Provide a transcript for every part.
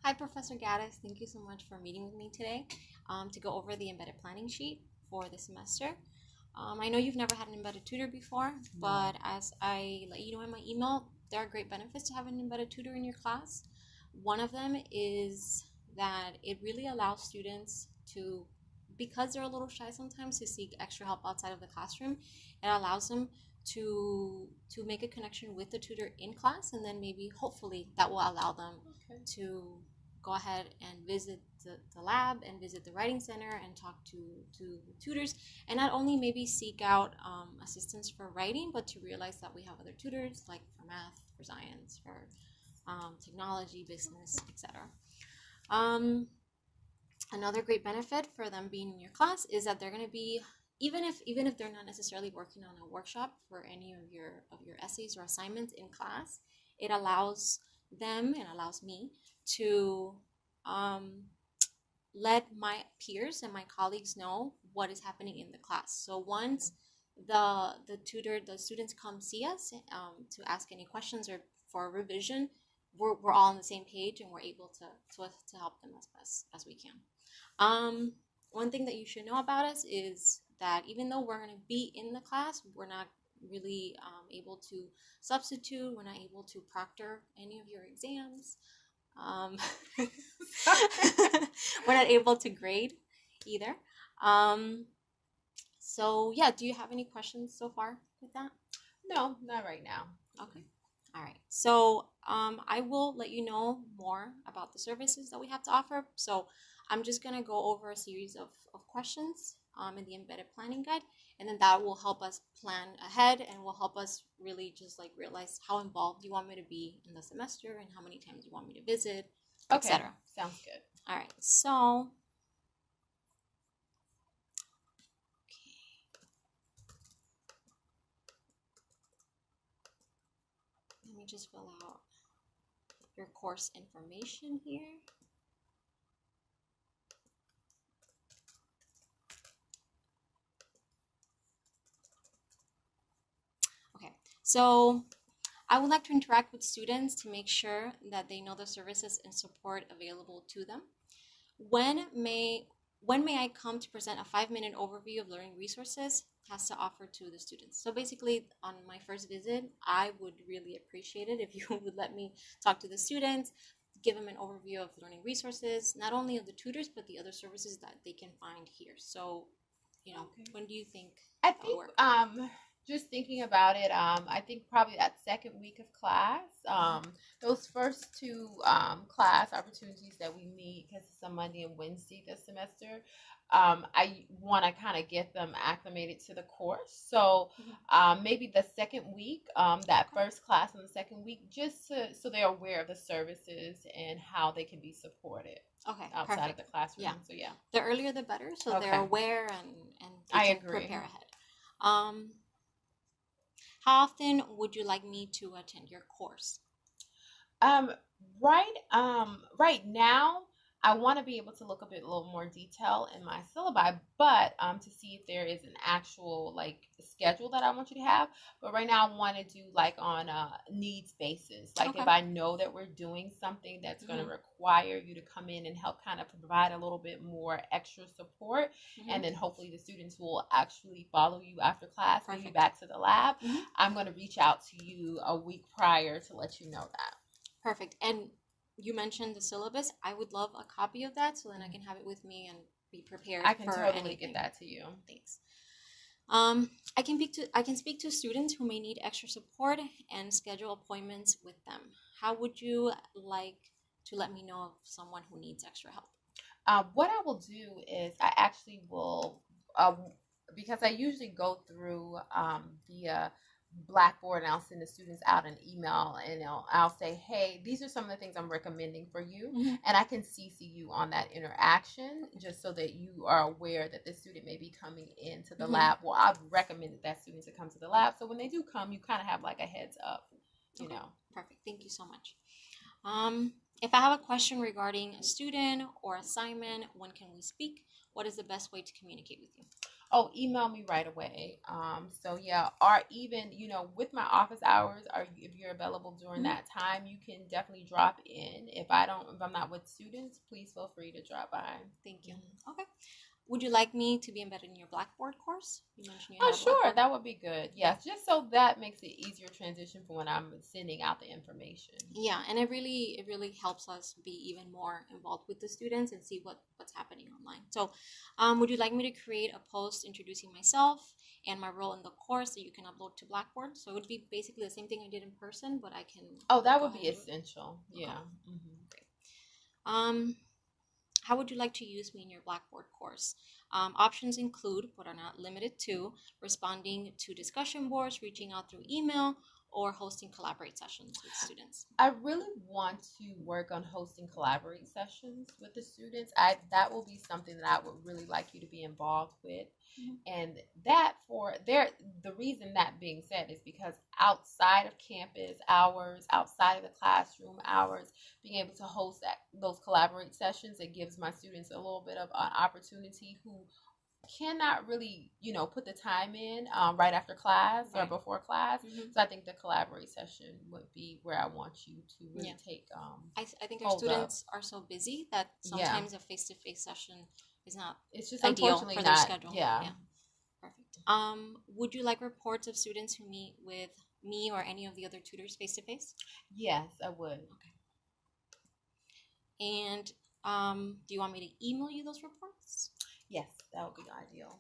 Hi, Professor Gaddis. Thank you so much for meeting with me today to go over the embedded planning sheet for the semester. I know you've never had an embedded tutor before, but as I let you know in my email, there are great benefits to having an embedded tutor in your class. One of them is that it really allows students to, because they're a little shy sometimes, to seek extra help outside of the classroom. It allows them to make a connection with the tutor in class, and then maybe hopefully that will allow them to go ahead and visit the lab and visit the writing center and talk to the tutors, and not only maybe seek out assistance for writing, but to realize that we have other tutors like for math, for science, for technology, business, etc. um, Another great benefit for them being in your class is that they're going to be, even if they're not necessarily working on a workshop for any of your essays or assignments in class, it allows them and allows me to um, let my peers and my colleagues know what is happening in the class. So once the students come see us to ask any questions or for a revision, we're all on the same page and we're able to help them as best as we can. Um, One thing that you should know about us is that even though we're going to be in the class, we're not really able to substitute. We're not able to proctor any of your exams. Um, we're not able to grade either. Um, so yeah, do you have any questions so far with that? No, not right now. Okay. All right. So I will let you know more about the services that we have to offer. So I'm just going to go over a series of questions in the embedded planning guide, and then that will help us plan ahead and will help us really just like realize how involved you want me to be in the semester and how many times you want me to visit, Okay, etc. sounds good. All right. So, okay, let me just fill out your course information here. Okay, so I would like to interact with students to make sure that they know the services and support available to them. When may when may I come to present a 5-minute overview of learning resources has to offer to the students? So basically, on my first visit, I would really appreciate it if you would let me talk to the students, give them an overview of learning resources, not only of the tutors, but the other services that they can find here. So, Okay. when do you think I that would think work? just thinking about it, I think probably that second week of class, those first two class opportunities that we need, because it's a Monday and Wednesday this semester. I want to kind of get them acclimated to the course. So Mhm. maybe the second week, that Okay. first class in the second week, just so they're aware of the services and how they can be supported Okay, outside of perfect. the classroom. Yeah, So yeah. the earlier the better, so they're Okay. aware and they I can agree. prepare ahead. Um, how often would you like me to attend your course? Um, right now, I want to be able to look a little more detail in my syllabi, but to see if there is an actual like schedule that I want you to have. But right now, I want to do like on a needs basis. Like Okay. if I know that we're doing something that's going to Mm-hmm. require you to come in and help kind of provide a little bit more extra support, Mm-hmm. and then hopefully the students will actually follow you after class, maybe Perfect. back to the lab. Mm-hmm. I'm going to reach out to you a week prior to let you know that. Perfect. And you mentioned the syllabus. I would love a copy of that so then I can have it with me and be prepared I can for totally get anything. that to you. Thanks. I can speak to students who may need extra support and schedule appointments with them. How would you like to let me know of someone who needs extra help? What I will do is I actually will, uh, because I usually go through via Blackboard and I'll send the students out an email and I'll say, hey, these are some of the things I'm recommending for you. Mm-hmm. And I can CC you on that interaction just so that you are aware that the student may be coming into the Mm-hmm. lab. Well, I've recommended that students to come to the lab. So when they do come, you kind of have like a heads up, you Okay, know. perfect. Thank you so much. If I have a question regarding a student or assignment, when can we speak? What is the best way to communicate with you? Oh, email me right away. So yeah, or even, with my office hours, or if you're available during Mhm. that time, you can definitely drop in. If I'm not with students, please feel free to drop by. Thank you. Mhm. Okay. Would you like me to be embedded in your Blackboard course? You mentioned you Oh, had a sure, Blackboard. that would be good. Yes, just so that makes it easier transition for when I'm sending out the information. Yeah, and it really helps us be even more involved with the students and see what's happening online. So, would you like me to create a post introducing myself and my role in the course that you can upload to Blackboard? So it would be basically the same thing I did in person, but I can Oh, that go would ahead be and do it. essential. Okay, Yeah. Hmm. great. Um, how would you like to use me in your Blackboard course? Options include, but are not limited to, responding to discussion boards, reaching out through email, or hosting collaborate sessions with students. I really want to work on hosting collaborate sessions with the students. I That will be something that I would really like you to be involved with. Mhm. And that for there the reason that being said is because outside of campus hours, outside of the classroom hours, being able to host those collaborate sessions, it gives my students a little bit of an opportunity who cannot really, put the time in right after class or Right. before class. Hmm. So I think the collaborate session would be where I want you to Yeah. really take I think our hold up. students are so busy that Yeah, sometimes a face-to-face session is not it's just ideal unfortunately for their not. schedule. Yeah. Yeah, perfect. Would you like reports of students who meet with me or any of the other tutors face-to-face? Yes, I would. Okay. And do you want me to email you those reports? Yes, that would be ideal.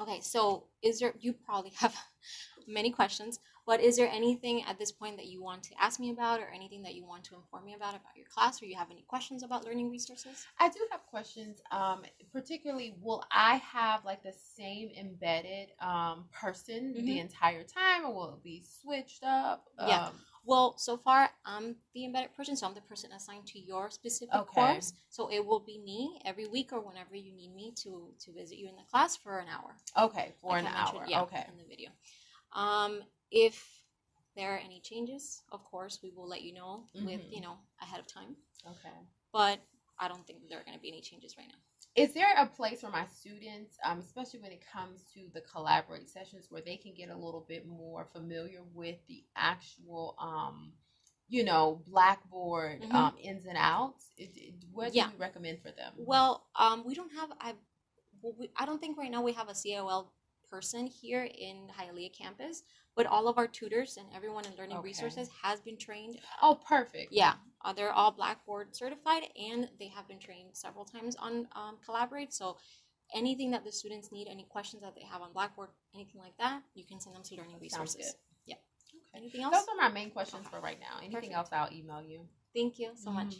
Okay, so you probably have many questions, but is there anything at this point that you want to ask me about or anything that you want to inform me about your class, or you have any questions about learning resources? I do have questions. Particularly, will I have like the same embedded person the Hmm. entire time, or will it be switched up? Yeah. Well, so far I'm the embedded person, so I'm the person assigned to your specific Okay. course. So it will be me every week or whenever you need me to visit you in the class for an hour, Okay, for like an I mentioned, hour. yeah, Okay. in the video. If there are any changes, of course, we will let you know with Hmm. ahead of time. Okay. But I don't think there are going to be any changes right now. Is there a place for my students, especially when it comes to the collaborate sessions, where they can get a little bit more familiar with the actual, Blackboard Hmm. ins and outs? What do Yeah. you recommend for them? Well, we don't have I don't think right now we have a COL person here in Hialeah campus, but all of our tutors and everyone in learning Okay. resources has been trained. Oh, perfect. Yeah, they're all Blackboard certified and they have been trained several times on Collaborate. So anything that the students need, any questions that they have on Blackboard, anything like that, you can send them to learning Sounds good. resources. Yeah. Okay. Anything Those else? are my main questions for right now. Anything Perfect. else, I'll email you. Thank you so much.